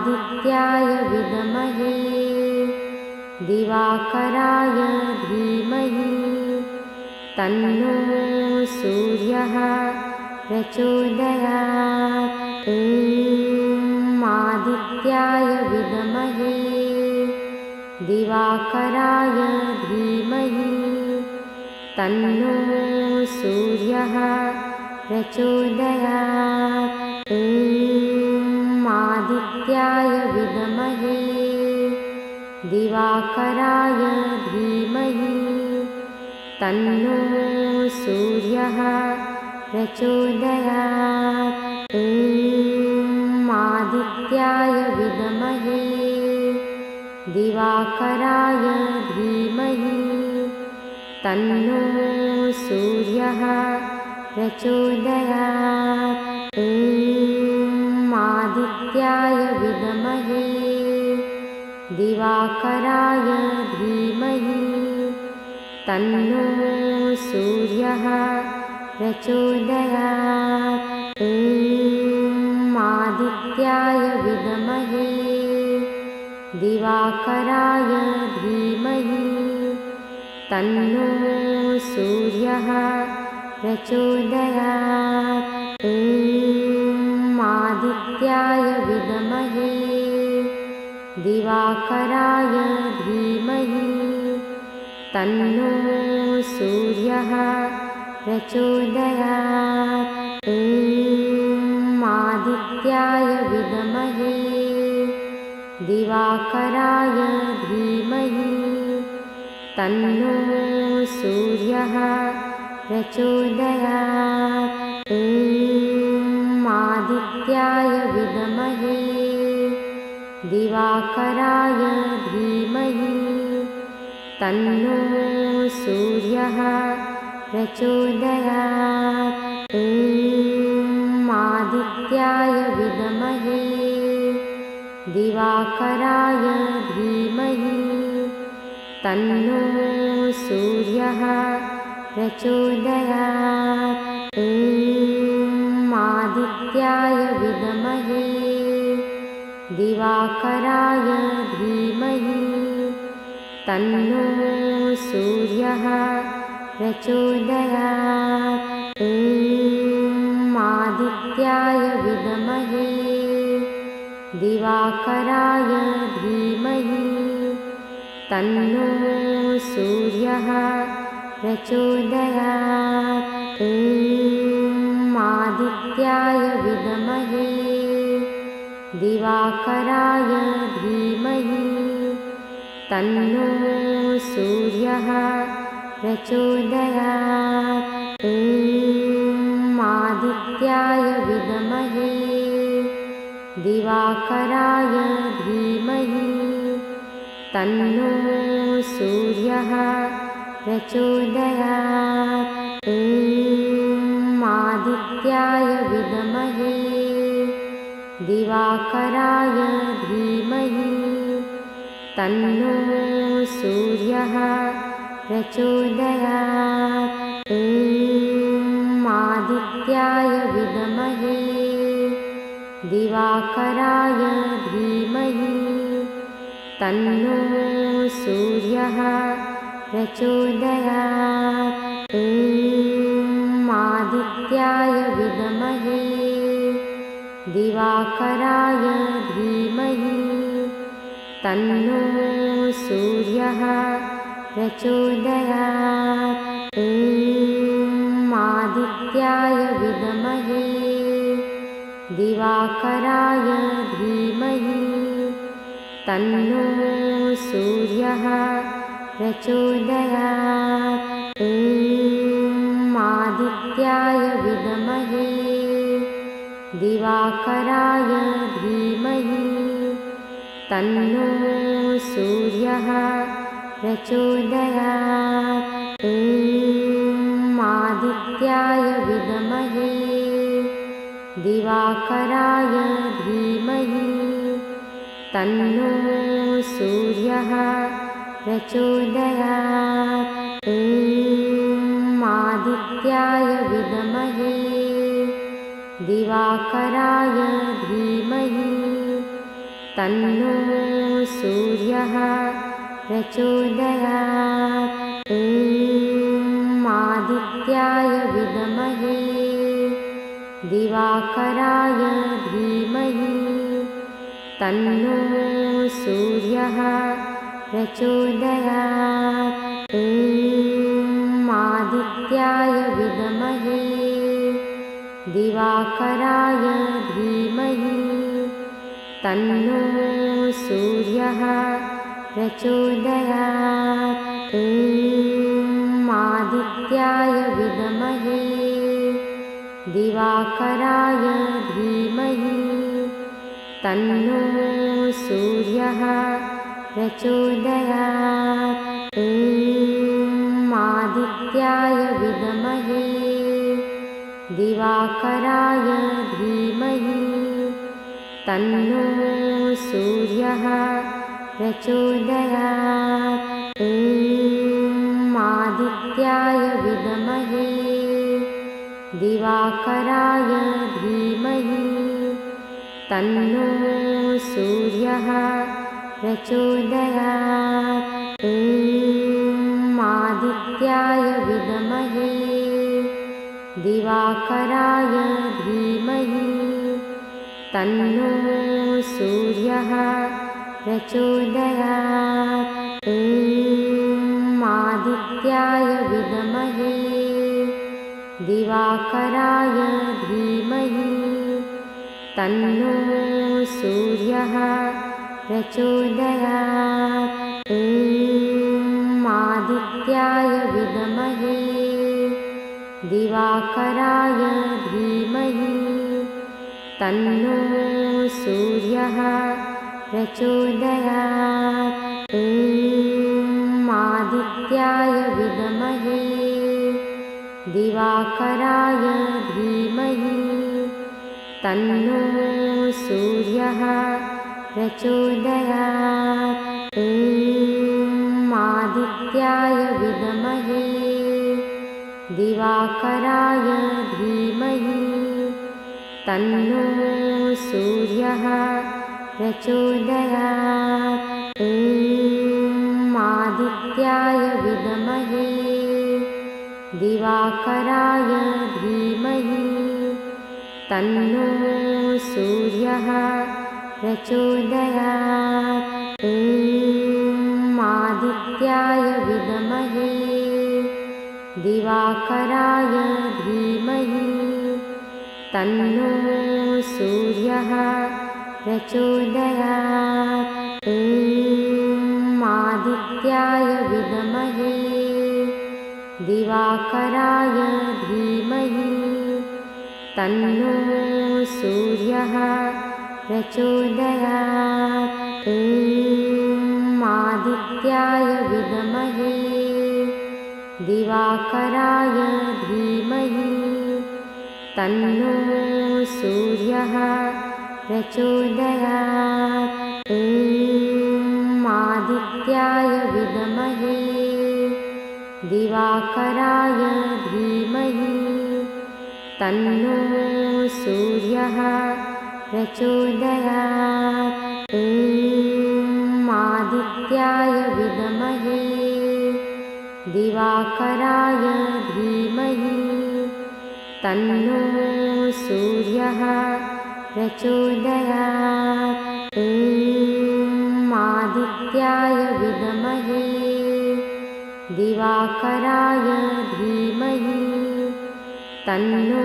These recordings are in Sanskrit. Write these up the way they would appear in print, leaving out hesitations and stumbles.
आदित्याय विद्महे दिवाकराय धीमहि तन्नो सूर्यः प्रचोदयात्। ॐ आदित्याय विद्महे दिवाकराय धीमहि तन्नो सूर्यः प्रचोदयात्। ॐ आदित्याय विद्महे दिवाकराय धीमहि तन्नो सूर्यः प्रचोदयात्। ॐ आदित्याय विद्महे दिवाकराय धीमहि तन्नो सूर्यः प्रचोदयात्। ॐ आदित्याय विद्महे दिवाकराय धीमहि तन्नो सूर्यः प्रचोदयात्। ॐ आदित्याय विद्महे दिवाकराय धीमहि तन्नो सूर्यः प्रचोदयात्। ॐ आदित्याय विद्महे दिवाकराय धीमहि तन्नो सूर्यः प्रचोदयात्। ॐ आदित्याय विद्महे दिवाकराय धीमहि तन्नो सूर्यः प्रचोदयात्। ॐ आदित्याय विद्महे दिवाकराय धीमहि तन्नो सूर्यः प्रचोदयात्। ॐ आदित्याय विद्महे दिवाकराय धीमहि तन्नो सूर्यः प्रचोदयात्। ॐ आदित्याय विद्महे दिवाकराय धीमहि तन्नो सूर्यः प्रचोदयात्। ॐ आदित्याय विद्महे दिवाकराय धीमहि तन्नो सूर्यः प्रचोदयात्। ॐ आदित्याय विद्महे दिवाकराय धीमहि तन्नो सूर्यः प्रचोदयात्। ॐ आदित्याय विद्महे दिवाकराय धीमहि तन्नो सूर्यः प्रचोदयात्। ॐ आदित्याय विद्महे दिवाकराय धीमहि तन्नो सूर्यः प्रचोदयात्। ॐ आदित्याय विद्महे दिवाकराय धीमहि तन्नो सूर्यः प्रचोदयात्। ॐ आदित्याय विद्महे दिवाकराय धीमहि तन्नो सूर्यः प्रचोदयात्। ॐ आदित्याय विद्महे दिवाकराय धीमहि तन्नो सूर्यः प्रचोदयात्। ॐ आदित्याय विद्महे दिवाकराय धीमहि तन्नो सूर्यः प्रचोदयात्। ॐ आदित्याय विद्महे दिवाकराय धीमहि तन्नो सूर्यः प्रचोदयात्। ॐ आदित्याय विद्महे दिवाकराय धीमहि तन्नो सूर्यः प्रचोदयात्। ॐ आदित्याय विद्महे दिवाकराय धीमहि तन्नो सूर्यः प्रचोदयात्। ॐ आदित्याय विद्महे दिवाकराय धीमहि तन्नो सूर्यः प्रचोदयात्। ॐ आदित्याय विद्महे दिवाकराय धीमहि तन्नो सूर्यः प्रचोदयात्। ॐ आदित्याय विद्महे दिवाकराय धीमहि तन्नो सूर्यः प्रचोदयात्। ॐ आदित्याय विद्महे दिवाकराय धीमहि तन्नो सूर्यः प्रचोदयात्। ॐ आदित्याय विद्महे दिवाकराय धीमहि तन्नो सूर्यः प्रचोदयात्। ॐ आदित्याय विद्महे दिवाकराय धीमहि तन्नो सूर्यः प्रचोदयात्। ॐ आदित्याय विद्महे दिवाकराय धीमहि तन्नो सूर्यः प्रचोदयात्। ॐ आदित्याय विद्महे दिवाकराय धीमहि तन्नो सूर्यः प्रचोदयात्। ॐ आदित्याय विद्महे दिवाकराय धीमहि तन्नो सूर्यः प्रचोदयात्। ॐ आदित्याय विद्महे दिवाकराय धीमहि तन्नो सूर्यः प्रचोदयात्। ॐ आदित्याय विद्महे दिवाकराय धीमहि तन्नो सूर्यः प्रचोदयात्। ॐ आदित्याय विद्महे दिवाकराय धीमहि तन्नो सूर्यः प्रचोदयात्। ॐ आदित्याय विद्महे दिवाकराय धीमहि तन्नो सूर्यः प्रचोदयात्। ॐ आदित्याय विद्महे दिवाकराय धीमहि तन्नो सूर्यः प्रचोदयात्। ॐ आदित्याय विद्महे दिवाकराय धीमहि तन्नो सूर्यः प्रचोदयात्। ॐ आदित्याय विद्महे दिवाकराय धीमहि तन्नो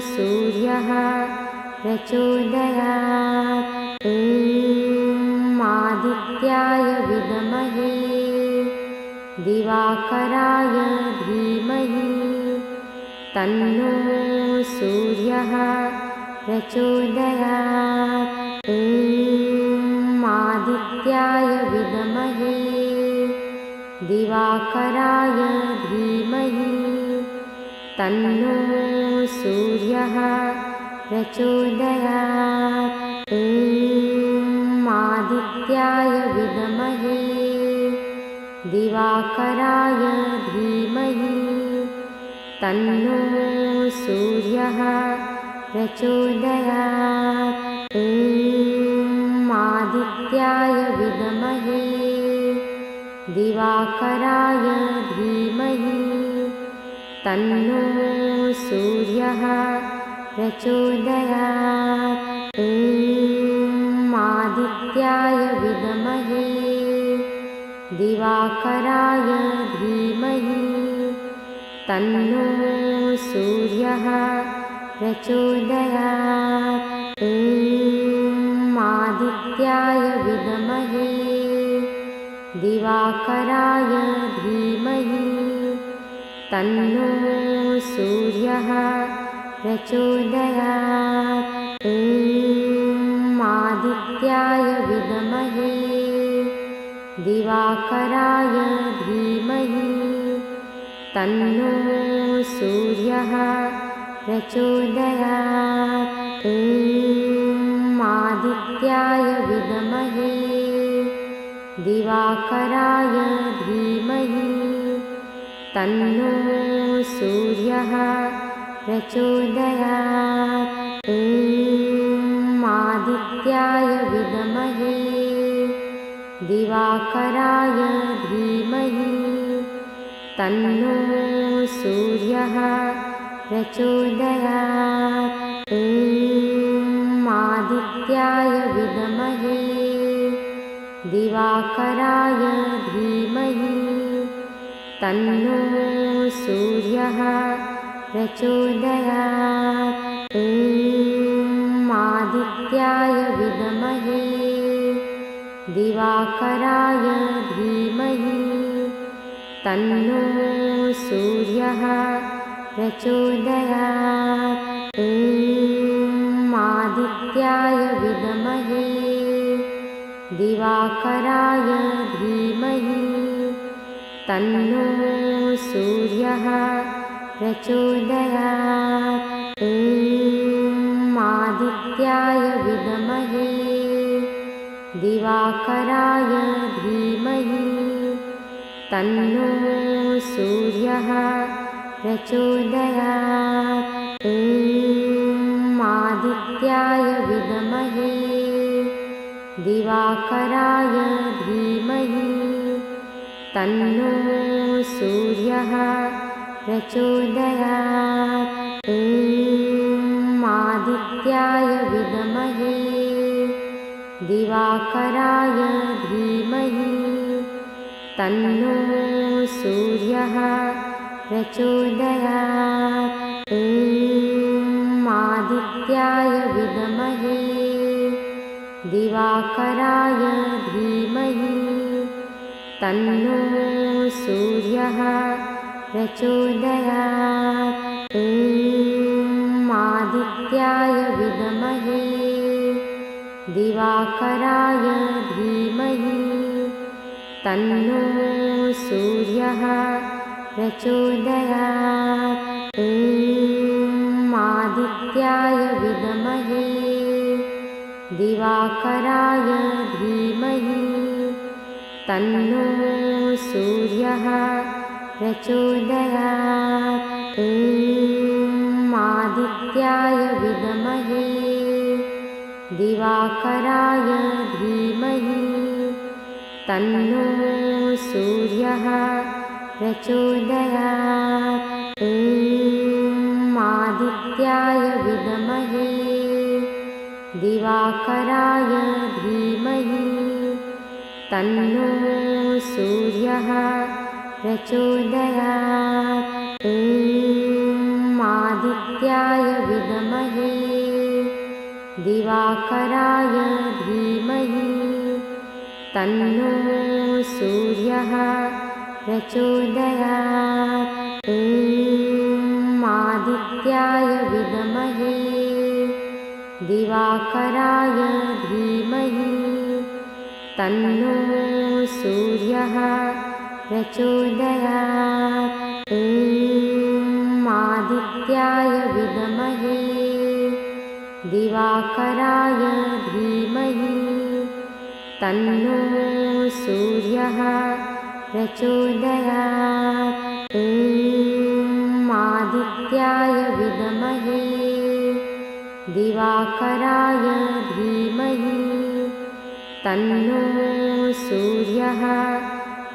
सूर्यः प्रचोदयात्। ॐ आदित्याय विद्महे दिवाकराय धीमहि तन्नो सूर्यः प्रचोदयात्। ॐ आदित्याय विद्महे दिवाकराय धीमहि तन्नो सूर्यः प्रचोदयात्। ॐ आदित्याय विद्महे दिवाकराय धीमहि तन्नो सूर्यः प्रचोदयात्। ॐ आदित्याय विद्महे दिवाकराय धीमहि तन्नो सूर्यः प्रचोदयात्। ॐ आदित्याय विद्महे दिवाकराय धीमहि तन्नो सूर्यः प्रचोदयात्। ॐ आदित्याय विद्महे दिवाकराय धीमहि तन्नो सूर्यः प्रचोदयात्। ॐ आदित्याय विद्महे दिवाकराय धीमहि तन्नो सूर्यः प्रचोदयात्। ॐ आदित्याय विद्महे दिवाकराय धीमहि तन्नो सूर्यः प्रचोदयात्। ॐ आदित्याय विद्महे दिवाकराय धीमहि तन्नो सूर्यः प्रचोदयात्। ॐ आदित्याय विद्महे दिवाकराय धीमहि तन्नो सूर्यः प्रचोदयात्। ॐ आदित्याय विद्महे दिवाकराय धीमहि तन्नो सूर्यः प्रचोदयात्। ॐ आदित्याय विद्महे दिवाकराय धीमहि तन्नो सूर्यः प्रचोदयात्। ॐ आदित्याय विद्महे दिवाकराय धीमहि तन्नो सूर्यः प्रचोदयात्। ॐ आदित्याय विद्महे दिवाकराय धीमहि तन्नो सूर्यः प्रचोदयात्। ॐ आदित्याय विद्महे दिवाकराय धीमहि तन्नो सूर्यः प्रचोदयात्। ॐ आदित्याय विद्महे दिवाकराय धीमहि तन्नो सूर्यः प्रचोदयात्। ॐ आदित्याय विद्महे दिवाकराय धीमहि तन्नो सूर्यः प्रचोदयात्। ॐ आदित्याय विद्महे दिवाकराय धीमहि तन्नो सूर्यः प्रचोदयात्। ॐ आदित्याय विद्महे दिवाकराय धीमहि तन्नो सूर्यः प्रचोदयात्। ॐ आदित्याय विद्महे दिवाकराय धीमहि तन्नो सूर्यः प्रचोदयात्। ॐ आदित्याय विद्महे दिवाकराय धीमहि तन्नो सूर्यः प्रचोदयात्। ॐ आदित्याय विद्महे दिवाकराय धीमहि तन्नो सूर्यः प्रचोदयात्। ॐ आदित्याय विद्महे दिवाकराय धीमहि तन्नो सूर्यः प्रचोदयात्। ॐ आदित्याय विद्महे दिवाकराय धीमहि तन्नो सूर्यः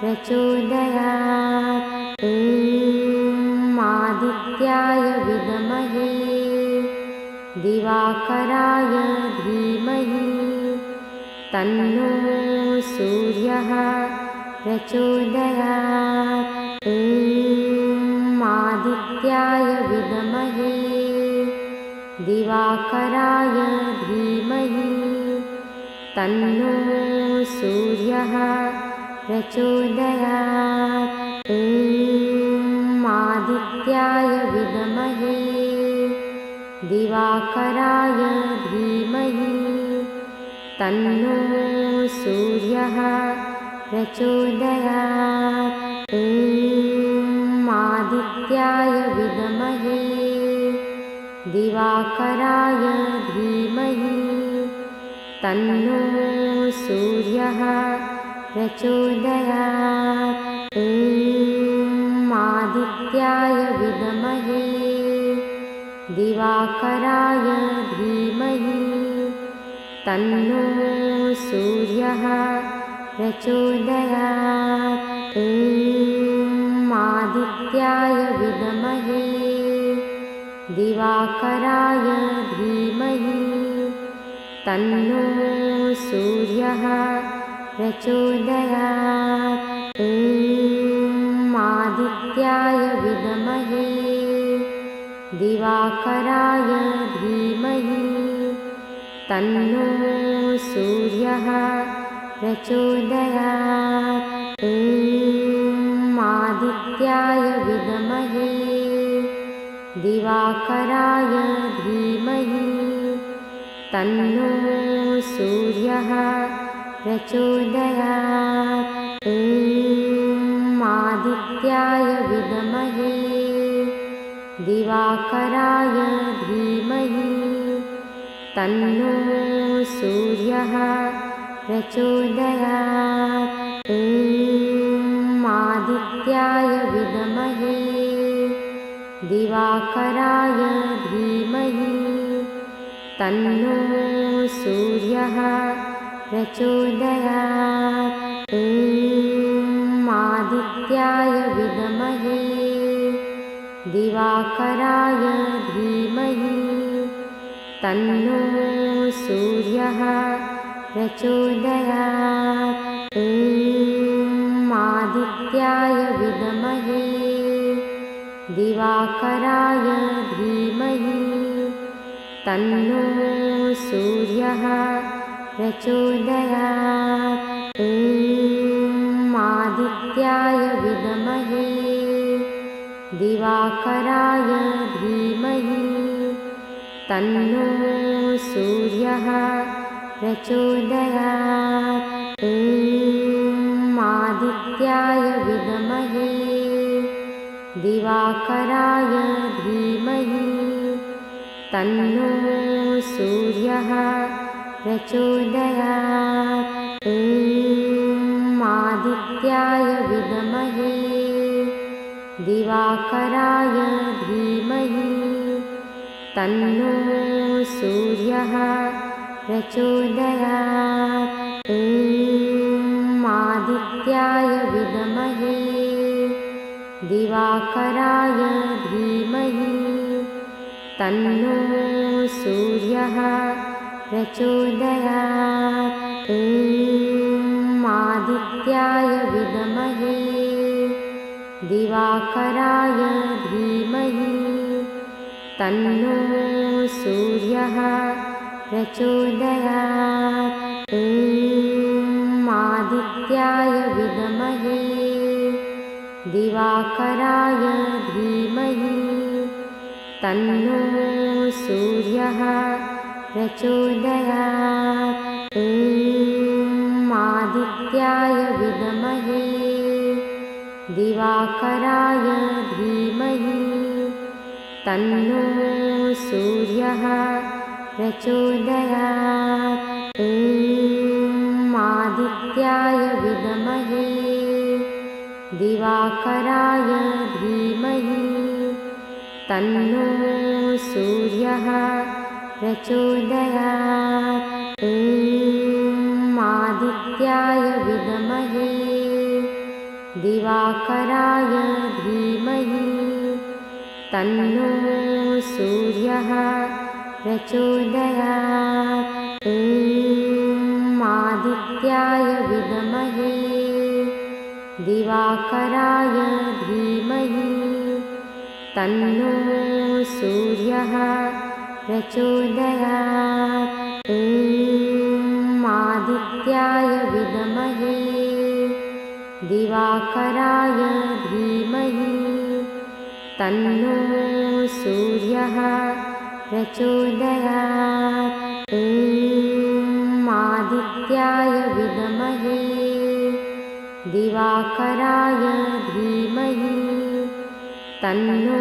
प्रचोदयात्। ॐ आदित्याय विद्महे दिवाकराय धीमहि तन्नो सूर्यः प्रचोदयात्। ॐ आदित्याय विद्महे दिवाकराय धीमहि तन्नो सूर्यः प्रचोदयात्। ॐ आदित्याय विद्महे दिवाकराय धीमहि तन्नो सूर्यः प्रचोदयात्। ॐ आदित्याय विद्महे दिवाकराय धीमहि तन्नो सूर्यः प्रचोदयात्। ॐ आदित्याय विद्महे दिवाकराय धीमहि तन्नो सूर्यः प्रचोदयात्। ॐ आदित्याय विद्महे दिवाकराय धीमहि तन्नो सूर्यः प्रचोदयात्। ॐ आदित्याय विद्महे दिवाकराय धीमहि तन्नो सूर्यः प्रचोदयात्। ॐ आदित्याय विद्महे दिवाकराय धीमहि तन्नो सूर्यः प्रचोदयात्। ॐ आदित्याय विद्महे दिवाकराय धीमहि तन्नो सूर्यः प्रचोदयात्। ॐ आदित्याय विद्महे दिवाकराय धीमहि तन्नो सूर्यः प्रचोदयात्। ॐ आदित्याय विद्महे दिवाकराय धीमहि तन्नो सूर्यः प्रचोदयात्। ॐ आदित्याय विद्महे दिवाकराय धीमहि तन्नो सूर्यः प्रचोदयात्। ॐ आदित्याय विद्महे दिवाकराय धीमहि तन्नो सूर्यः प्रचोदयात्। ॐ आदित्याय विद्महे दिवाकराय धीमहि तन्नो सूर्यः प्रचोदयात्। ॐ आदित्याय विद्महे दिवाकराय धीमहि तन्नो सूर्यः प्रचोदयात्। ॐ आदित्याय विद्महे दिवाकराय धीमहि तन्नो सूर्यः प्रचोदयात्। ॐ आदित्याय विद्महे दिवाकराय धीमहि तन्नो सूर्यः प्रचोदयात्। ॐ आदित्याय विद्महे दिवाकराय धीमहि तन्नो सूर्यः प्रचोदयात्। ॐ आदित्याय विद्महे दिवाकराय धीमहि तन्नो सूर्यः प्रचोदयात्। ॐ आदित्याय विद्महे दिवाकराय धीमहि तन्नो सूर्यः प्रचोदयात्। ॐ आदित्याय विद्महे दिवाकराय धीमहि तन्नो सूर्यः प्रचोदयात्। ॐ आदित्याय विद्महे दिवाकराय धीमहि तन्नो सूर्यः प्रचोदयात्। ॐ आदित्याय विद्महे दिवाकराय धीमहि तन्नो सूर्यः प्रचोदयात्। ॐ आदित्याय विद्महे दिवाकराय धीमहि तन्नो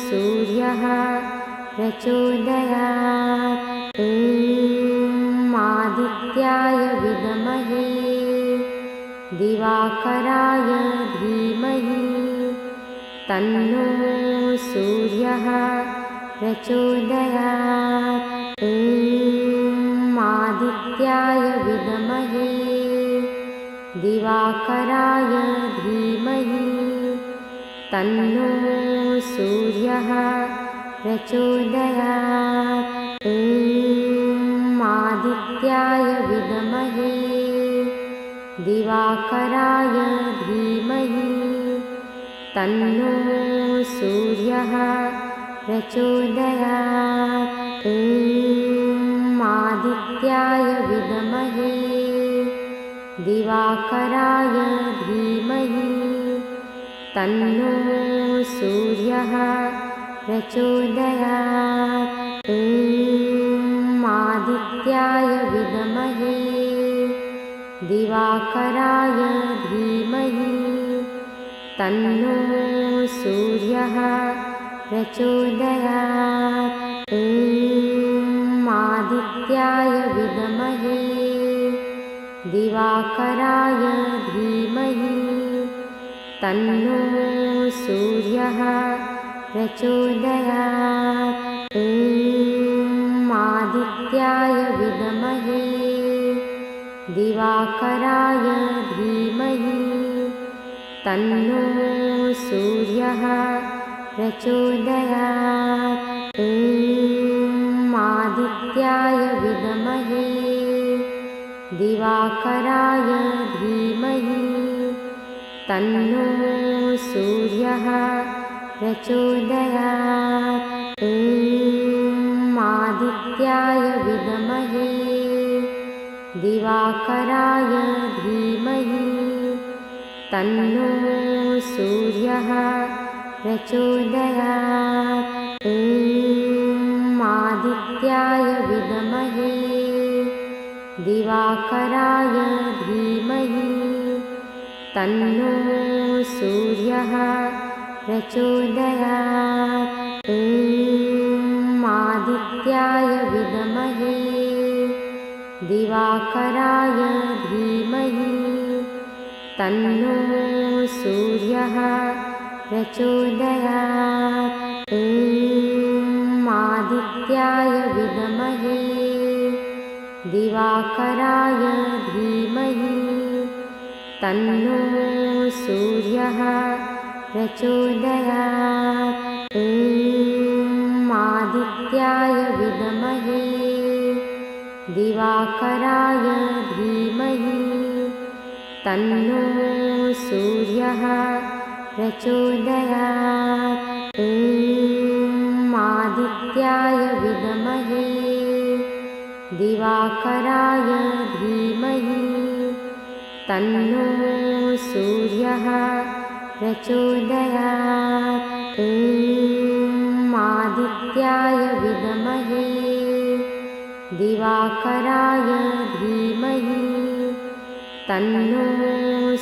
सूर्यः प्रचोदयात्। ॐ आदित्याय विद्महे दिवाकराय धीमहि तन्नो सूर्यः प्रचोदयात्। ॐ आदित्याय विद्महे दिवाकराय धीमहि तन्नो सूर्यः प्रचोदयात्। ॐ आदित्याय विद्महे दिवाकराय धीमहि तन्नो सूर्यः प्रचोदयात्। ॐ आदित्याय विद्महे दिवाकराय धीमहि तन्नो सूर्यः प्रचोदयात्। ॐ आदित्याय विद्महे दिवाकराय धीमहि तन्नो सूर्यः प्रचोदयात्। ॐ आदित्याय विद्महे दिवाकराय धीमहि तन्नो सूर्यः प्रचोदयात्। ॐ आदित्याय विद्महे दिवाकराय धीमहि तन्नो सूर्यः प्रचोदयात्। ॐ आदित्याय विद्महे दिवाकराय धीमहि तन्नो सूर्यः प्रचोदयात्। ॐ आदित्याय विद्महे दिवाकराय धीमहि तन्नो सूर्यः प्रचोदयात्। ॐ आदित्याय विद्महे दिवाकराय धीमहि तन्नो सूर्यः प्रचोदयात्। ॐ आदित्याय विद्महे दिवाकराय धीमहि तन्नो सूर्यः प्रचोदयात्। ॐ आदित्याय विद्महे दिवाकराय धीमहि तन्नो सूर्यः प्रचोदयात्। ॐ आदित्याय विद्महे दिवाकराय धीमहि तन्नो सूर्यः प्रचोदयात्। ॐ आदित्याय विद्महे दिवाकराय धीमहि तन्नो सूर्यः प्रचोदयात्। ॐ आदित्याय विद्महे दिवाकराय धीमहि तन्नो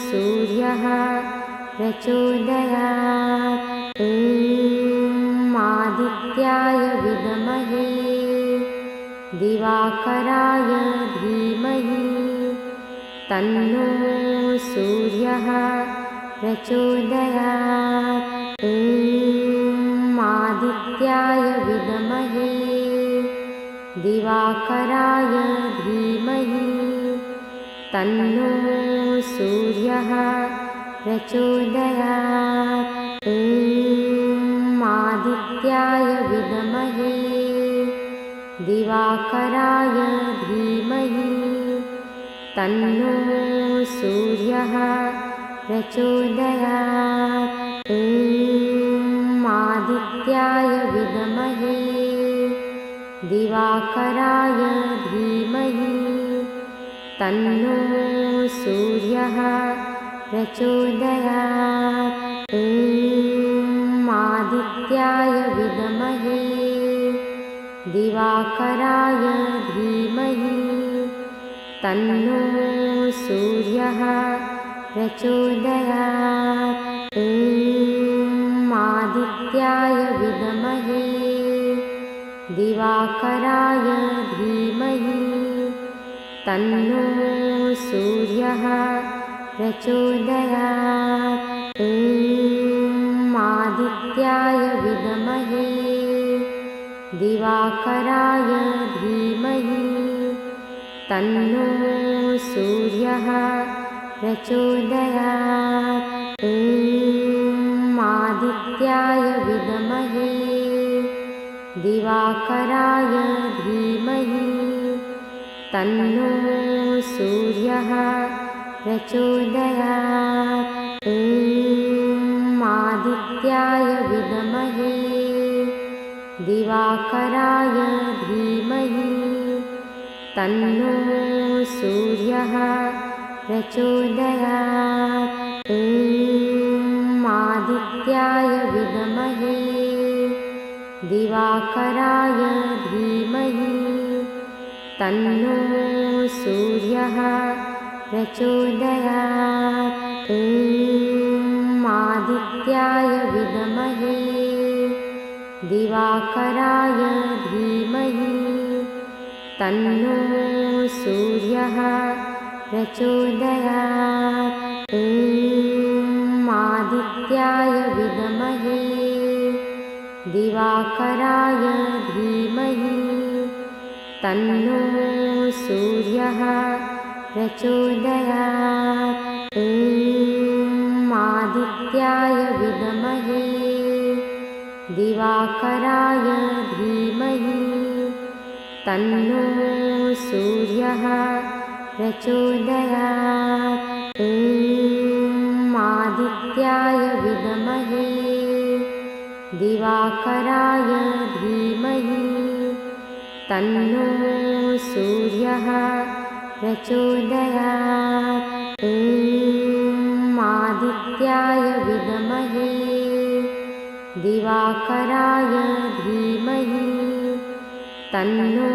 सूर्यः प्रचोदयात्। ॐ आदित्याय विद्महे दिवाकराय धीमहि तन्नो सूर्यः प्रचोदयात्। ॐ आदित्याय विद्महे दिवाकराय धीमहि तन्नो सूर्यः प्रचोदयात्। ॐ आदित्याय विद्महे दिवाकराय धीमहि तन्नो सूर्यः प्रचोदयात्। ॐ आदित्याय विद्महे दिवाकराय धीमहि तन्नो सूर्यः प्रचोदयात्। ॐ आदित्याय विद्महे दिवाकराय धीमहि तन्नो सूर्यः प्रचोदयात्। ॐ आदित्याय विद्महे दिवाकराय धीमहि तन्नो सूर्यः प्रचोदयात्। ॐ आदित्याय विद्महे दिवाकराय धीमहि तन्नो सूर्यः प्रचोदयात्। ॐ आदित्याय विद्महे दिवाकराय धीमहि तन्नो सूर्यः प्रचोदयात्। ॐ आदित्याय विद्महे दिवाकराय धीमहि तन्नो सूर्यः प्रचोदयात्। ॐ आदित्याय विद्महे दिवाकराय धीमहि तन्नो सूर्यः प्रचोदयात्। ॐ आदित्याय विद्महे दिवाकराय धीमहि तन्नो सूर्यः प्रचोदयात्। ॐ आदित्याय विद्महे दिवाकराय धीमहि तन्नो सूर्यः प्रचोदयात्। ॐ आदित्याय विद्महे दिवाकराय धीमहि तन्नो सूर्यः प्रचोदयात्। ॐ आदित्याय विद्महे दिवाकराय धीमहि तन्नो सूर्यः प्रचोदयात्। ॐ आदित्याय विद्महे दिवाकराय धीमहि तन्नो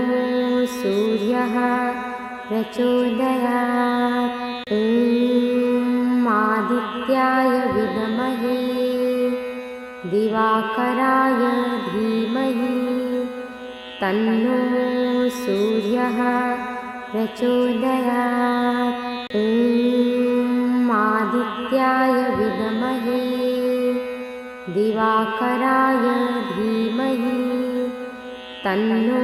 सूर्यः प्रचोदयात्। ॐ आदित्याय विद्महे दिवाकराय धीमहि तन्नो सूर्यः प्रचोदयात्। ॐ आदित्याय विद्महे दिवाकराय धीमहि तन्नो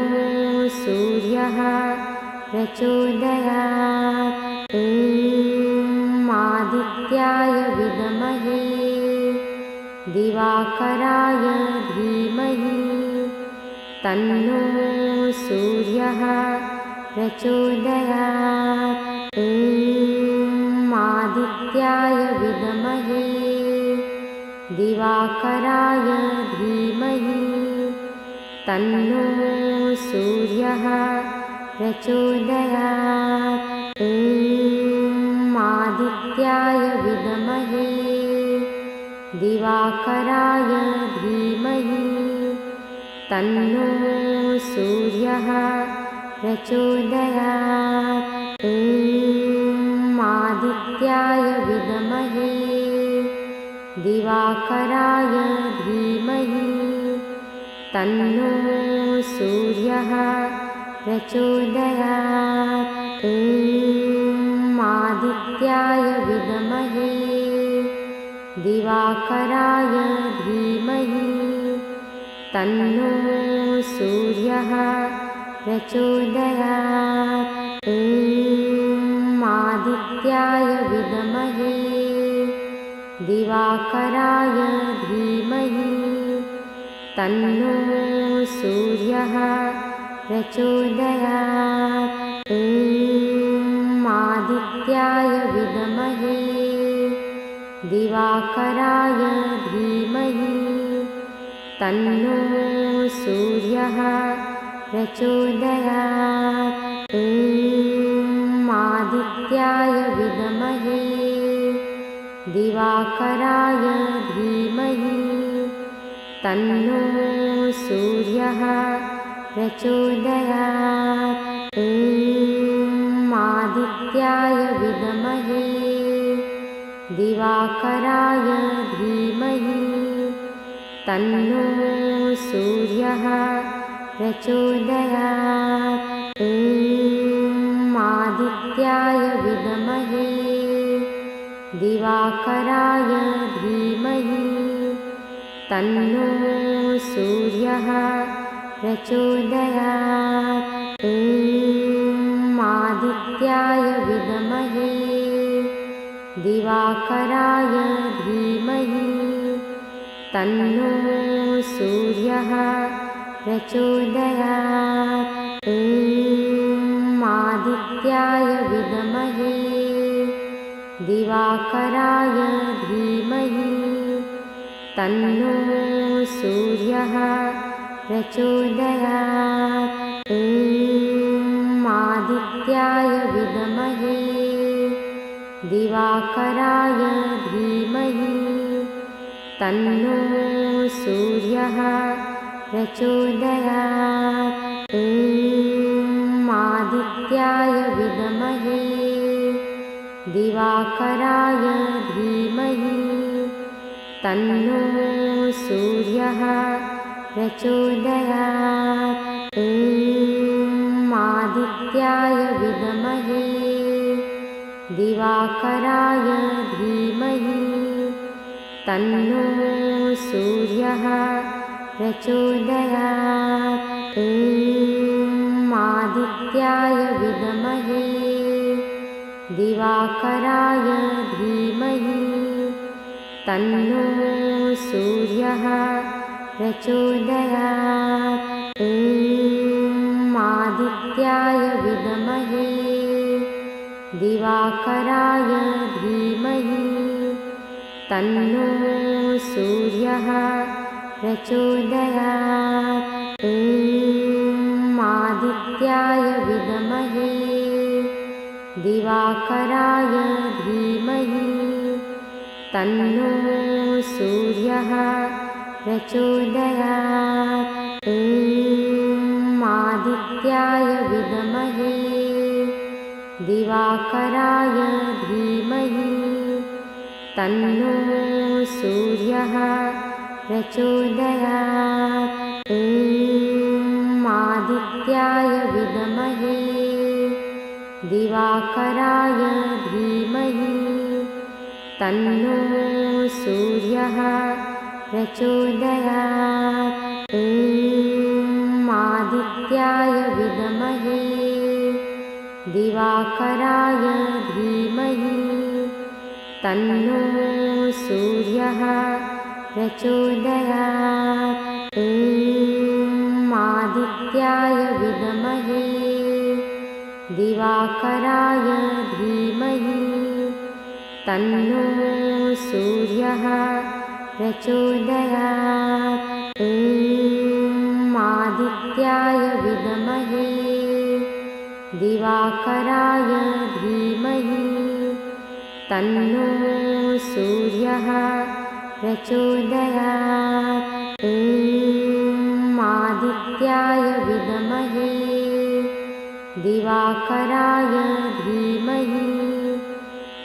सूर्यः प्रचोदयात्। ॐ आदित्याय विद्महे दिवाकराय धीमहि तन्नो सूर्यः प्रचोदयात्। ॐ आदित्याय विद्महे दिवाकराय धीमहि तन्नो सूर्यः प्रचोदयात्। ॐ आदित्याय विद्महे दिवाकराय धीमहि तन्नो सूर्यः प्रचोदयात्। ॐ आदित्याय विद्महे दिवाकराय धीमहि तन्नो सूर्यः प्रचोदयात्। ॐ आदित्याय विद्महे दिवाकराय धीमहि तन्नो सूर्यः प्रचोदयात्। ॐ दिवाकराय धीमहि तन्नो सूर्यः प्रचोदयात्। ॐ आदित्याय विद्महे दिवाकराय धीमहि तन्नो सूर्यः प्रचोदयात्। ॐ आदित्याय विद्महे दिवाकराय धीमहि तन्नो सूर्यः प्रचोदयात्। ॐ आदित्याय विद्महे दिवाकराय धीमहि तन्नो सूर्यः प्रचोदयात्। ॐ आदित्याय विद्महे दिवाकराय धीमहि तन्नो सूर्यः प्रचोदयात्। ॐ आदित्याय विद्महे दिवाकराय धीमहि तन्नो सूर्यः प्रचोदयात्। ॐ आदित्याय विद्महे दिवाकराय धीमहि तन्नो सूर्यः प्रचोदयात्। ॐ आदित्याय विद्महे दिवाकराय धीमहि तन्नो सूर्यः प्रचोदयात्। ॐ आदित्याय विद्महे दिवाकराय धीमहि तन्नो सूर्यः प्रचोदयात्। ॐ आदित्याय विद्महे दिवाकराय धीमहि तन्नो सूर्यः प्रचोदयात्। ॐ आदित्याय विद्महे दिवाकराय धीमहि तन्नो सूर्यः प्रचोदयात्। ॐ आदित्याय विद्महे दिवाकराय धीमहि तन्नो सूर्यः प्रचोदयात्। ॐ आदित्याय विद्महे दिवाकराय धीमहि तन्नो सूर्यः प्रचोदयात्। ॐ आदित्याय विद्महे दिवाकराय धीमहि तन्नो सूर्यः प्रचोदयात्। ॐ आदित्याय विद्महे दिवाकराय धीमहि तन्नो सूर्यः प्रचोदयात्। ॐ आदित्याय विद्महे दिवाकराय धीमहि तन्नो सूर्यः प्रचोदयात्। ॐ आदित्याय विद्महे दिवाकराय धीमहि तन्नो सूर्यः प्रचोदयात्। ॐ आदित्याय विद्महे दिवाकराय धीमहि तन्नो सूर्यः प्रचोदयात्। ॐ आदित्याय विद्महे दिवाकराय धीमहि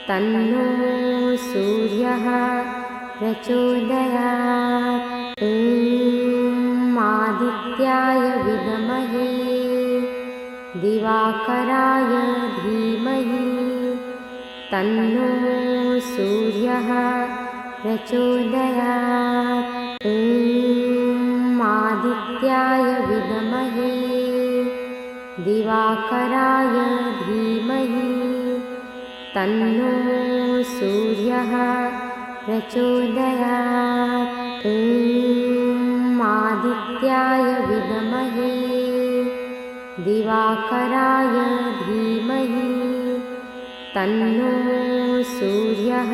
तन्नो सूर्यः प्रचोदयात्। ॐ आदित्याय विद्महे दिवाकराय धीमहि तन्नो सूर्यः प्रचोदयात्। ॐ आदित्याय विद्महे दिवाकराय धीमहि तन्नो सूर्यः प्रचोदयात्। ॐ आदित्याय विद्महे दिवाकराय धीमहि तन्नो सूर्यः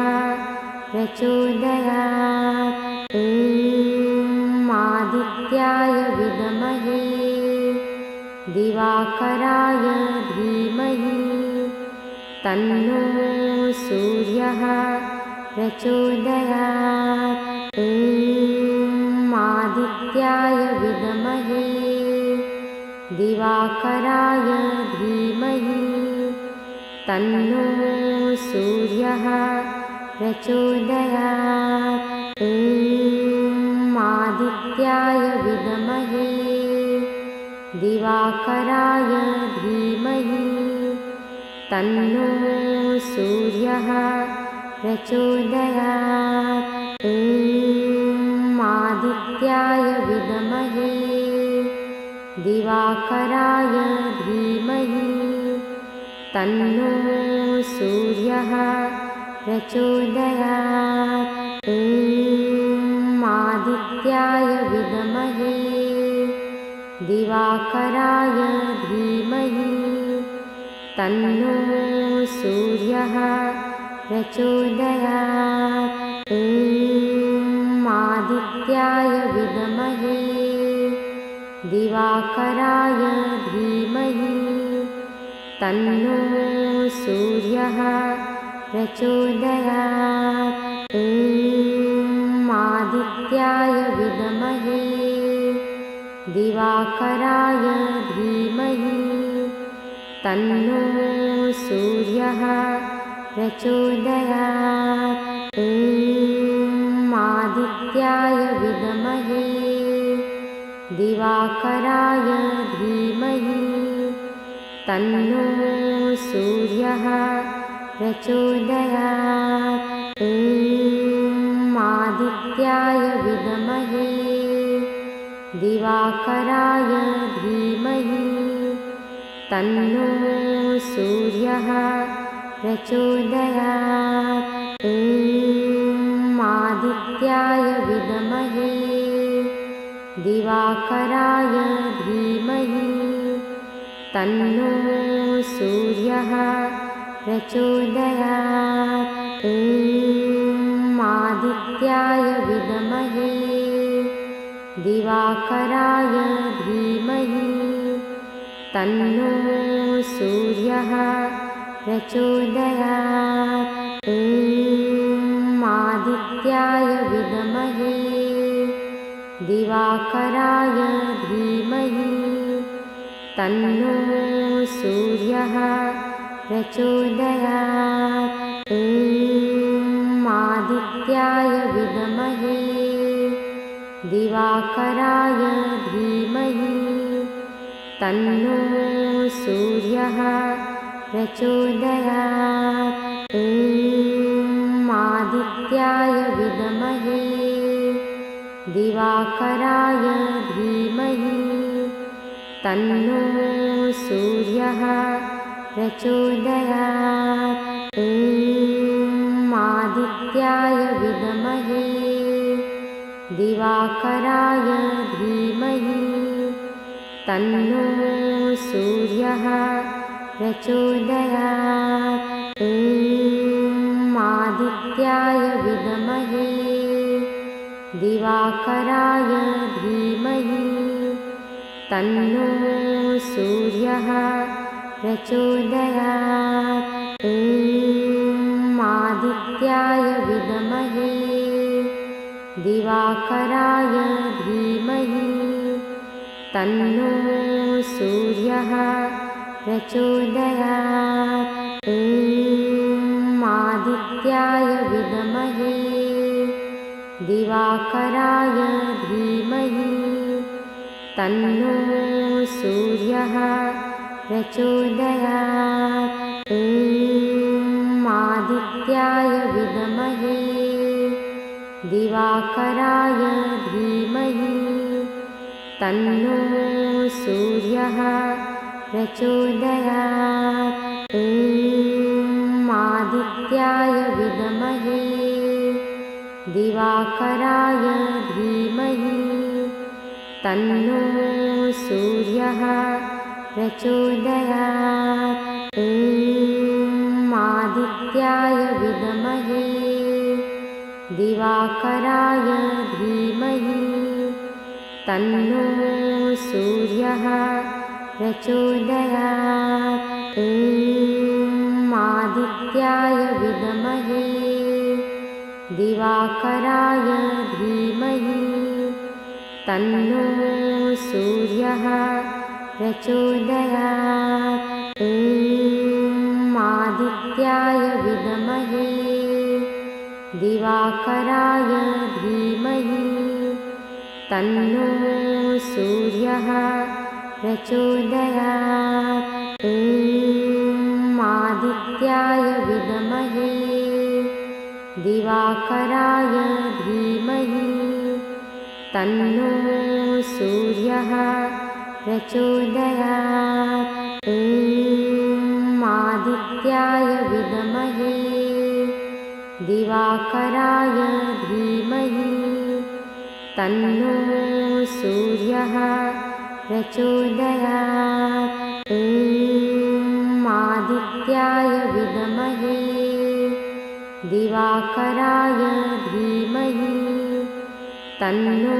प्रचोदयात्। ॐ आदित्याय विद्महे दिवाकराय धीमहि तन्नो सूर्यः प्रचोदयात्। ॐ आदित्याय विद्महे दिवाकराय धीमहि तन्नो सूर्यः प्रचोदयात्। ॐ आदित्याय विद्महे दिवाकराय धीमहि तन्नो सूर्यः प्रचोदयात्। ॐ आदित्याय विद्महे दिवाकराय धीमहि तन्नो सूर्यः प्रचोदयात्। ॐ आदित्याय विद्महे दिवाकराय धीमहि तन्नो सूर्यः प्रचोदयात्। ॐ आदित्याय विद्महे दिवाकराय धीमहि तन्नो सूर्यः प्रचोदयात्। ॐ आदित्याय विद्महे दिवाकराय धीमहि तन्नो सूर्यः प्रचोदयात्। ॐ आदित्याय विद्महे दिवाकराय धीमहि तन्नो सूर्यः प्रचोदयात्। ॐ आदित्याय विद्महे दिवाकराय धीमहि तन्नो सूर्यः प्रचोदयात्। ॐ आदित्याय विद्महे दिवाकराय धीमहि तन्नो सूर्यः प्रचोदयात्। ॐ आदित्याय विद्महे दिवाकराय धीमहि तन्नो सूर्यः प्रचोदयात्। ॐ आदित्याय विद्महे दिवाकराय धीमहि तन्नो सूर्यः प्रचोदयात्। ॐ आदित्याय विद्महे दिवाकराय धीमहि तन्नो सूर्यः प्रचोदयात्। ॐ आदित्याय विद्महे दिवाकराय धीमहि तन्नो सूर्यः प्रचोदयात्। ॐ आदित्याय विद्महे दिवाकराय धीमहि तन्नो सूर्यः प्रचोदयात्। ॐ आदित्याय विद्महे दिवाकराय धीमहि तन्नो सूर्यः प्रचोदयात्। ॐ आदित्याय विद्महे दिवाकराय धीमहि तन्नो सूर्यः प्रचोदयात्। ॐ आदित्याय विद्महे दिवाकराय धीमहि तन्नो सूर्यः प्रचोदयात्। ॐ आदित्याय विद्महे दिवाकराय धीमहि तन्नो सूर्यः प्रचोदयात्। ॐ आदित्याय विद्महे दिवाकराय धीमहि तन्नो सूर्यः प्रचोदयात्। ॐ आदित्याय विद्महे दिवाकराय धीमहि तन्नो सूर्यः प्रचोदयात्। ॐ आदित्याय विद्महे दिवाकराय धीमहि तन्नो सूर्यः प्रचोदयात्। ॐ आदित्याय विद्महे दिवाकराय धीमहि तन्नो सूर्यः प्रचोदयात्। ॐ आदित्याय विद्महे दिवाकराय धीमहि तन्नो सूर्यः प्रचोदयात्। ॐ आदित्याय विद्महे दिवाकराय धीमहि तन्नो सूर्यः प्रचोदयात्। ॐ आदित्याय विद्महे दिवाकराय धीमहि तन्नो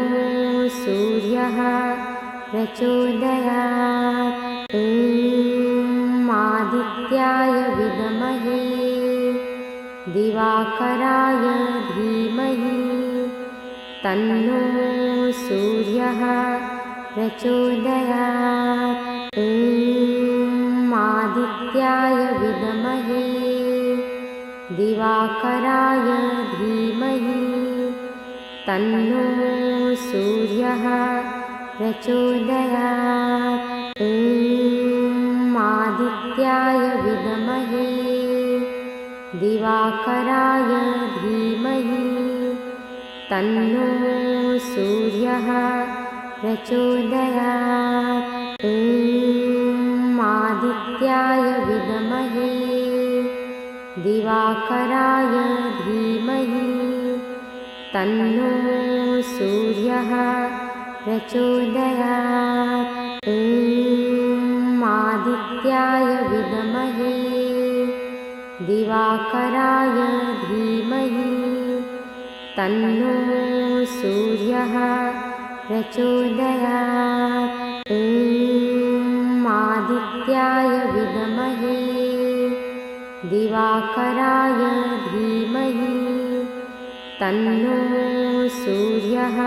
सूर्यः प्रचोदयात्। ॐ आदित्याय विद्महे दिवाकराय धीमहि तन्नो सूर्यः प्रचोदयात्। ॐ आदित्याय विद्महे दिवाकराय धीमहि तन्नो सूर्यः प्रचोदयात्। ॐ आदित्याय विद्महे दिवाकराय धीमहि तन्नो सूर्यः प्रचोदयात्। ॐ आदित्याय विद्महे दिवाकराय धीमहि तन्नो सूर्यः प्रचोदयात्। ॐ आदित्याय विद्महे दिवाकराय धीमहि तन्नो सूर्यः प्रचोदयात्। ॐ आदित्याय विद्महे दिवाकराय धीमहि तन्नो सूर्यः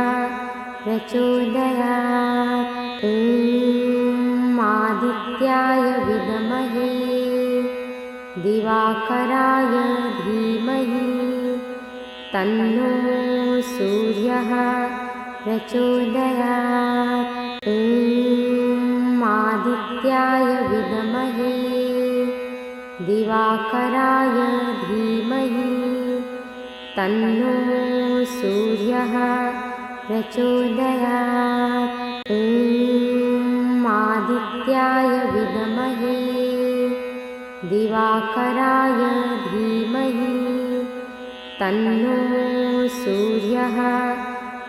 प्रचोदयात्। ॐ आदित्याय विद्महे दिवाकराय धीमहि तन्नो सूर्यः प्रचोदयात्। ॐ आदित्याय विद्महे दिवाकराय धीमहि तन्नो सूर्यः प्रचोदयात्। ॐ आदित्याय विद्महे दिवाकराय धीमहि तन्नो सूर्यः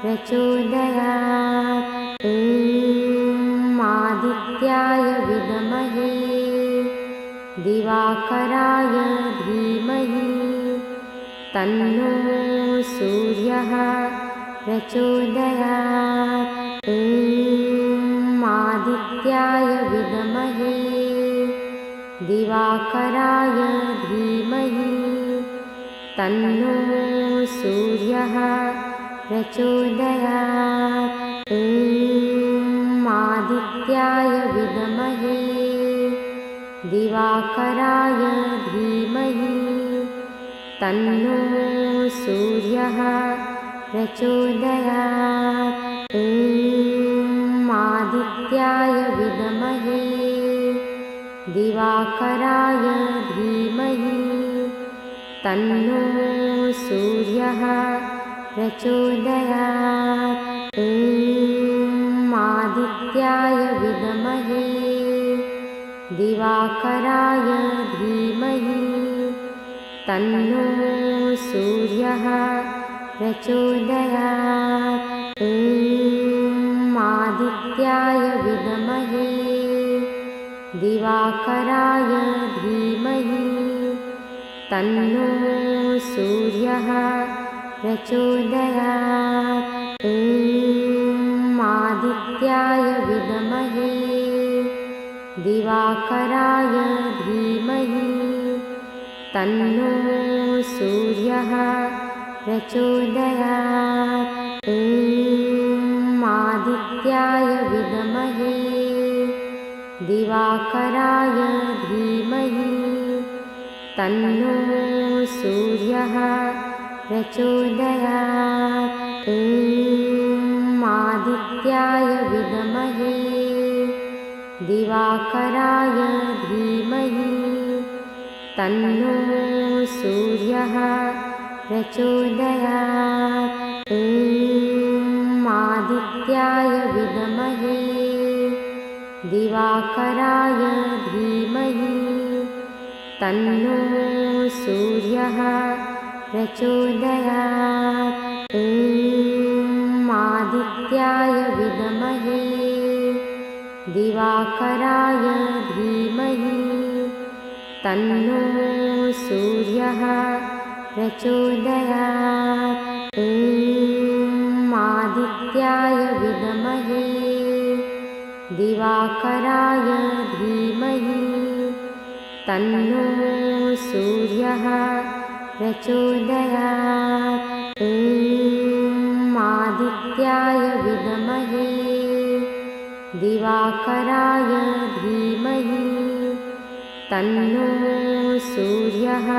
प्रचोदयात्। ॐ आदित्याय विद्महे दिवाकराय धीमहि तन्नो सूर्यः प्रचोदयात्। ॐ आदित्याय विद्महे दिवाकराय धीमहि तन्नो सूर्यः प्रचोदयात्। ॐ आदित्याय विद्महे दिवाकराय धीमहि तन्नो सूर्यः प्रचोदयात्। ॐ आदित्याय विद्महे दिवाकराय धीमहि तन्नो सूर्यः प्रचोदयात्। ॐ आदित्याय विद्महे दिवाकराय धीमहि तन्नो सूर्यः प्रचोदयात्। ॐ आदित्याय विद्महे दिवाकराय धीमहि तन्नो सूर्यः प्रचोदयात्। ॐ आदित्याय विद्महे दिवाकराय धीमहि तन्नो सूर्यः प्रचोदयात्। ॐ आदित्याय विद्महे दिवाकराय धीमहि तन्नो सूर्यः प्रचोदयात्। ॐ आदित्याय विद्महे दिवाकराय धीमहि तन्नो सूर्यः प्रचोदयात्। ॐ आदित्याय विद्महे दिवाकराय धीमहि तन्नो सूर्यः प्रचोदयात्। ॐ आदित्याय विद्महे दिवाकराय धीमहि तन्नो सूर्यः प्रचोदयात्। ॐ आदित्याय विद्महे दिवाकराय धीमहि तन्नो सूर्यः प्रचोदयात्। ॐ आदित्याय विद्महे दिवाकराय धीमहि तन्नो सूर्यः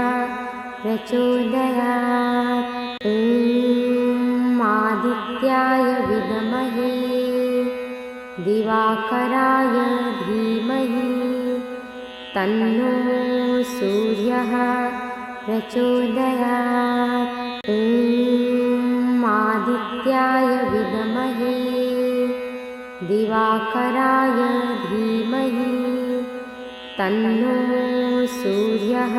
प्रचोदयात्। ॐ आदित्याय विद्महे दिवाकराय धीमहि तन्नो सूर्यः प्रचोदयात्। ॐ आदित्याय विद्महे दिवाकराय धीमहि तन्नो सूर्यः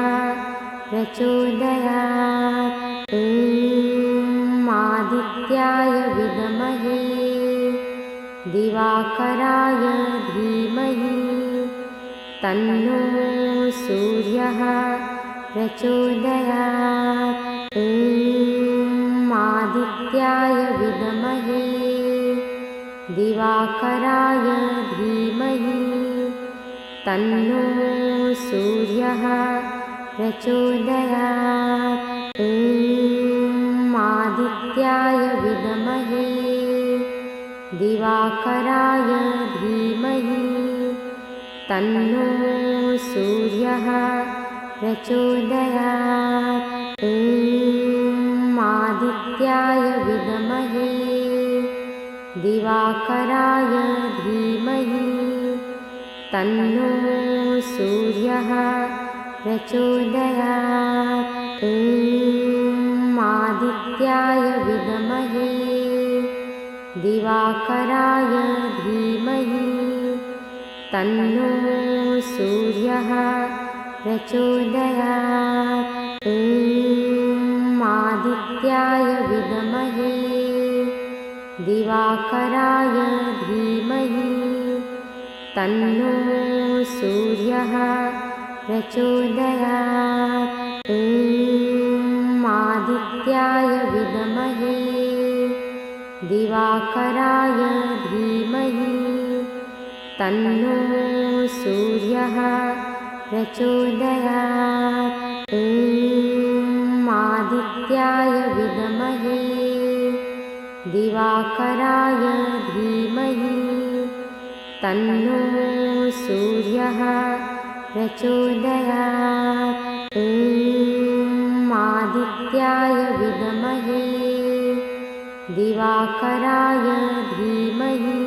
प्रचोदयात्। ॐ आदित्याय विद्महे दिवाकराय धीमहि तन्नो सूर्यः प्रचोदयात्। ॐ आदित्याय विद्महे दिवाकराय धीमहि तन्नो सूर्यः प्रचोदयात्। ॐ आदित्याय विद्महे दिवाकराय धीमहि तन्नो सूर्यः प्रचोदयात्। ॐ आदित्याय विद्महे दिवाकराय धीमहि तन्नो सूर्यः प्रचोदयात्। ॐ आदित्याय विद्महे दिवाकराय धीमहि तन्नो सूर्यः प्रचोदयात्। ॐ आदित्याय विद्महे दिवाकराय धीमहि तन्नो सूर्यः प्रचोदयात्। ॐ आदित्याय विद्महे दिवाकराय धीमहि तन्नो सूर्यः प्रचोदयात्। ॐ आदित्याय विद्महे दिवाकराय धीमहि तन्नो सूर्यः प्रचोदयात्। ॐ आदित्याय विद्महे दिवाकराय धीमहि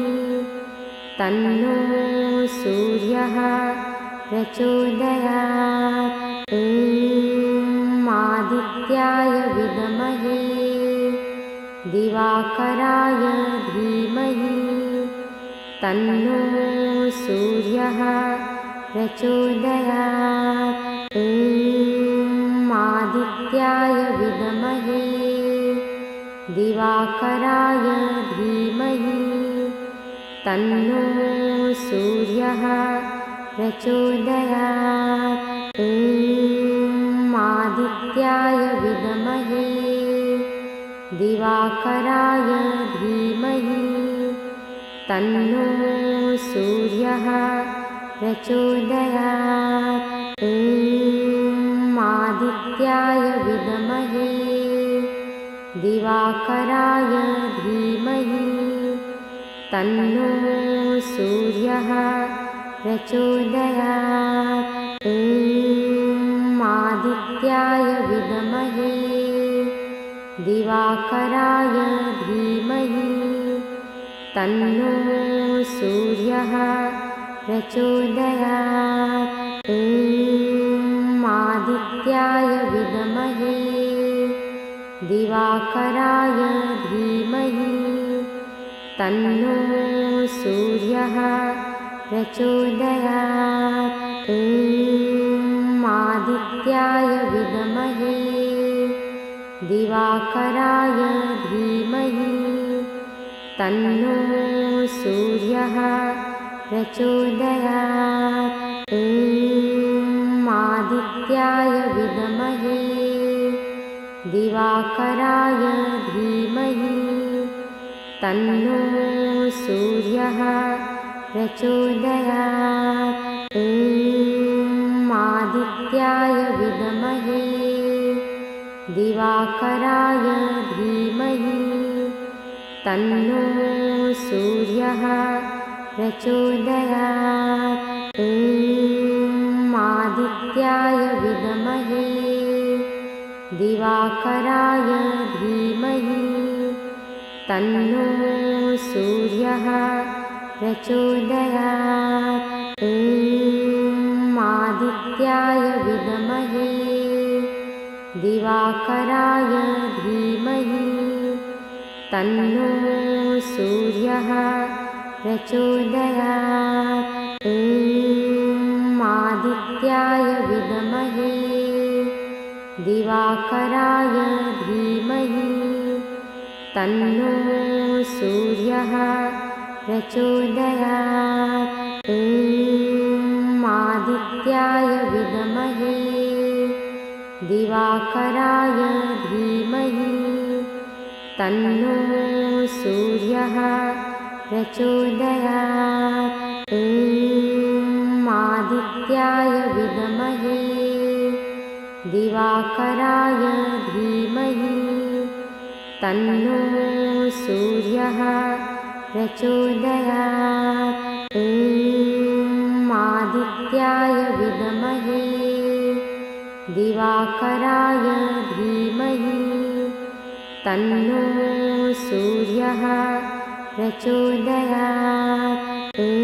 तन्नो सूर्यः प्रचोदयात्। ॐ आदित्याय विद्महे दिवाकराय धीमहि तन्नो सूर्यः प्रचोदयात्। ॐ आदित्याय विद्महे दिवाकराय धीमहि तन्नो सूर्यः प्रचोदयात्। ॐ आदित्याय विद्महे दिवाकराय धीमहि तन्नो सूर्यः प्रचोदयात्। ॐ आदित्याय विद्महे दिवाकराय धीमहि तन्नो सूर्यः प्रचोदयात्। ॐ आदित्याय विद्महे दिवाकराय धीमहि तन्नो सूर्यः प्रचोदयात्। ॐ आदित्याय विद्महे दिवाकराय धीमहि तन्नो सूर्यः प्रचोदयात्। ॐ आदित्याय विद्महे दिवाकराय धीमहि तन्नो सूर्यः प्रचोदयात्। ॐ आदित्याय विद्महे दिवाकराय धीमहि तन्नो सूर्यः प्रचोदयात्। ॐ आदित्याय विद्महे दिवाकराय धीमहि तन्नो सूर्यः प्रचोदयात्। ॐ आदित्याय विद्महे दिवाकराय धीमहि तन्नो सूर्यः प्रचोदयात्। ॐ आदित्याय विद्महे दिवाकराय धीमहि तन्नो सूर्यः प्रचोदयात्। ॐ आदित्याय विद्महे दिवाकराय धीमहि तन्नो सूर्यः प्रचोदयात्। ॐ आदित्याय विद्महे दिवाकराय धीमहि तन्नो सूर्यः प्रचोदयात्। ॐ आदित्याय विद्महे दिवाकराय धीमहि तन्नो सूर्यः प्रचोदयात्। ॐ आदित्याय विद्महे दिवाकराय धीमहि तन्नो सूर्यः प्रचोदयात्। ॐ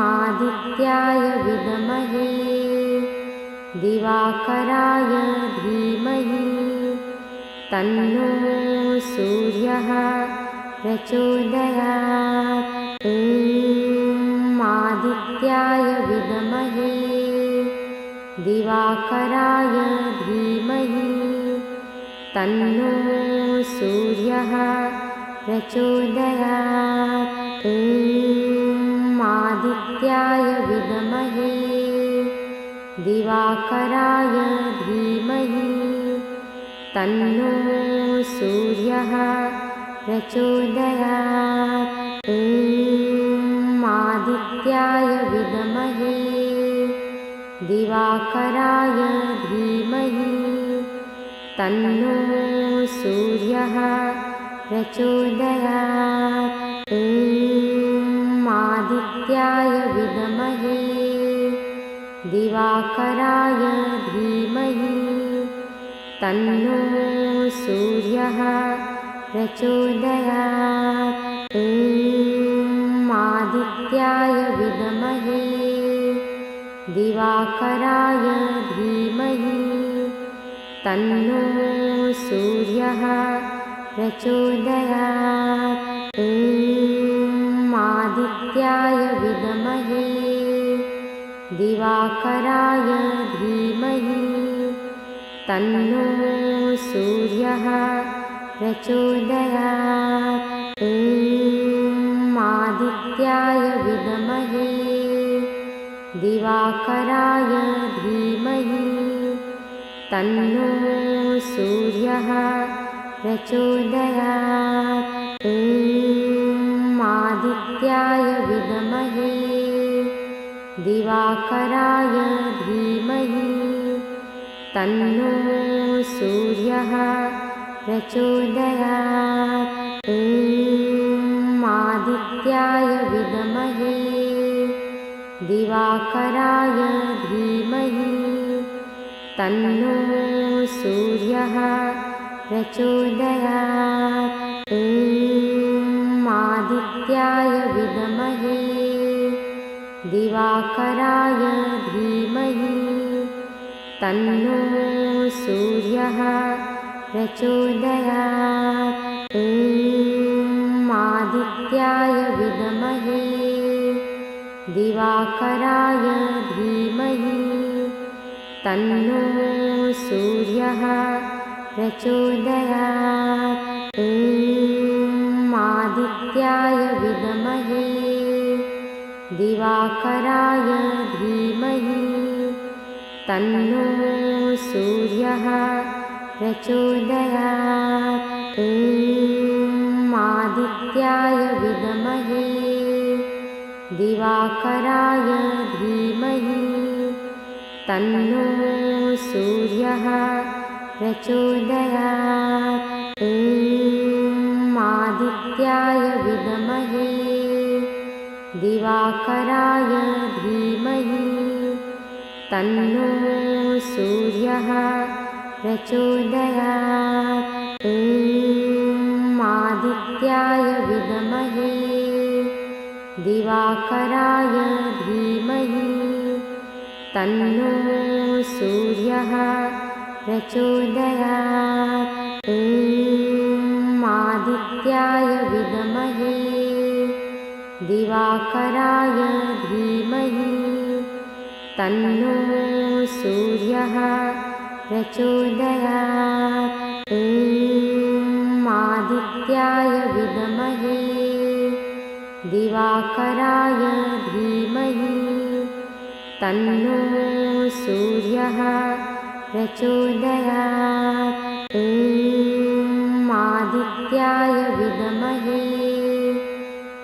आदित्याय विद्महे दिवाकराय धीमहि तन्नो सूर्यः प्रचोदयात्। ॐ आदित्याय विद्महे दिवाकराय धीमहि तन्नो सूर्यः प्रचोदयात्। ॐ आदित्याय विद्महे दिवाकराय धीमहि तन्नो सूर्यः प्रचोदयात्। ॐ आदित्याय विद्महे दिवाकराय धीमहि तन्नो सूर्यः प्रचोदयात्। ॐ आदित्याय विद्महे दिवाकराय धीमहि तन्नो सूर्यः प्रचोदयात्। ॐ आदित्याय विद्महे दिवाकराय धीमहि तन्नो सूर्यः प्रचोदयात्। ॐ आदित्याय विद्महे दिवाकराय धीमहि तन्नो सूर्यः प्रचोदयात्। ॐ आदित्याय विद्महे दिवाकराय धीमहि तन्नो सूर्यः प्रचोदयात्। ॐ आदित्याय विद्महे दिवाकराय धीमहि तन्नो सूर्यः प्रचोदयात्। ॐ आदित्याय विद्महे दिवाकराय धीमहि तन्नो सूर्यः प्रचोदयात्। ॐ आदित्याय विद्महे दिवाकराय धीमहि तन्नो सूर्यः प्रचोदयात्। ॐ आदित्याय विद्महे दिवाकराय धीमहि तन्नो सूर्यः प्रचोदयात्। ॐ आदित्याय विद्महे दिवाकराय धीमहि तन्नो सूर्यः प्रचोदयात्। ॐ आदित्याय विद्महे दिवाकराय धीमहि तन्नो सूर्यः प्रचोदयात्। ॐ आदित्याय विद्महे दिवाकराय धीमहि तन्नो सूर्यः प्रचोदयात्। ॐ आदित्याय विद्महे दिवाकराय धीमहि तन्नो सूर्यः प्रचोदयात्। ॐ आदित्याय विद्महे दिवाकराय धीमहि तन्नो सूर्यः प्रचोदयात्। ॐ आदित्याय विद्महे दिवाकराय धीमहि तन्नो सूर्यः प्रचोदयात्। ॐ आदित्याय विद्महे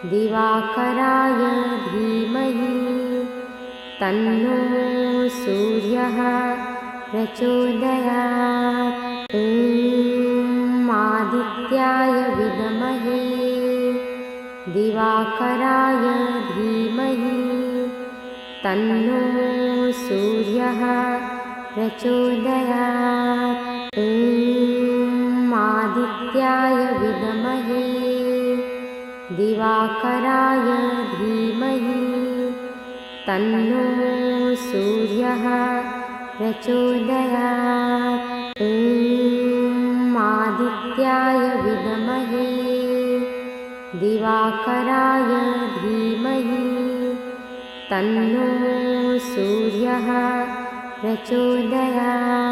दिवाकराय धीमहि तन्नो सूर्यः प्रचोदयात्। ॐ आदित्याय विद्महे दिवाकराय धीमहि तन्नो सूर्यः प्रचोदयात्। ॐ आदित्याय विद्महे दिवाकराय धीमहि तन्नो सूर्यः प्रचोदयात्। ॐ आदित्याय विद्महे दिवाकराय धीमहि तन्नो सूर्यः प्रचोदयात्।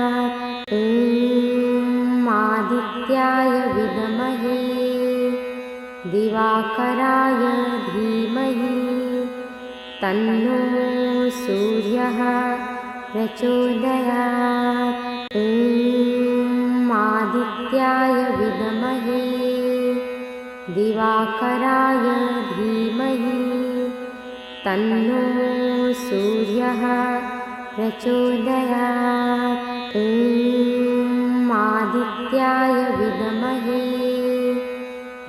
ॐ आदित्याय विद्महे दिवाकराय धीमहि तन्नो सूर्यः प्रचोदयात्। ॐ आदित्याय विद्महे दिवाकराय धीमहि तन्नो सूर्यः प्रचोदयात्। ॐ आदित्याय विद्महे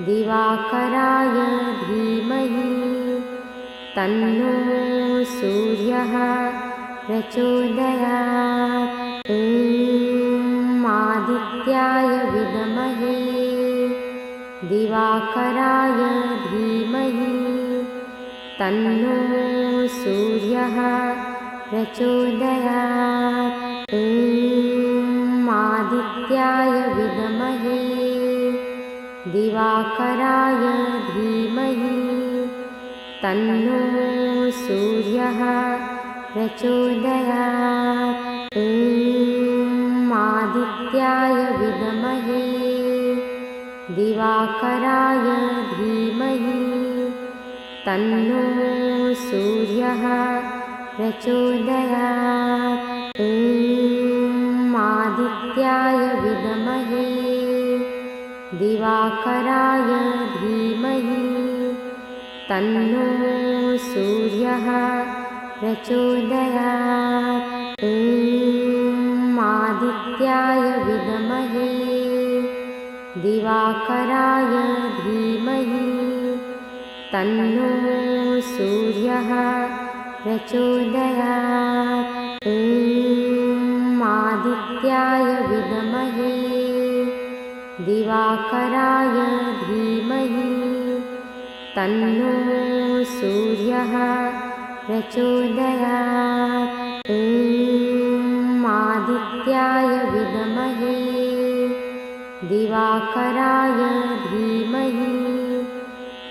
दिवाकराय धीमहि तन्नो सूर्यः प्रचोदयात्। ॐ आदित्याय विद्महे दिवाकराय धीमहि तन्नो सूर्यः प्रचोदयात्। ॐ आदित्याय विद्महे दिवाकराय धीमहि तन्नो सूर्यः प्रचोदयात्। ॐ आदित्याय विद्महे दिवाकराय धीमहि तन्नो सूर्यः प्रचोदयात्। ॐ आदित्याय विद्महे दिवाकराय धीमहि तन्नो सूर्यः प्रचोदयात्। ॐ आदित्याय विद्महे दिवाकराय धीमहि तन्नो सूर्यः प्रचोदयात्। ॐ आदित्याय विद्महे दिवाकराय धीमहि तन्नो सूर्यः प्रचोदयात्। ॐ आदित्याय विद्महे दिवाकराय धीमहि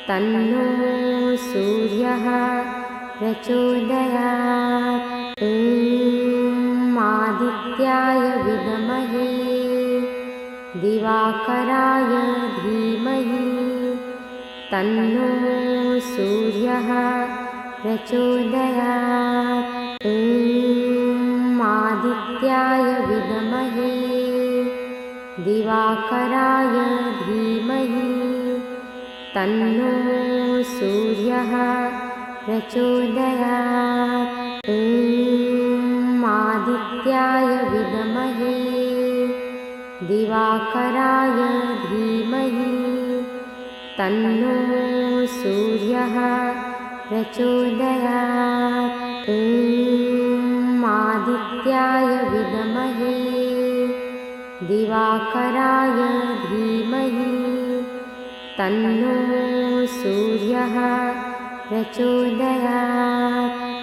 तन्नो सूर्यः प्रचोदयात्। ॐ आदित्याय विद्महे दिवाकराय धीमहि तन्नो सूर्यः प्रचोदयात्। ॐ आदित्याय विद्महे दिवाकराय धीमहि तन्नो सूर्यः प्रचोदयात्। ॐ आदित्याय विद्महे दिवाकराय धीमहि तन्नो सूर्यः प्रचोदयात्। ॐ आदित्याय विद्महे दिवाकराय धीमहि तन्नो सूर्यः प्रचोदयात्।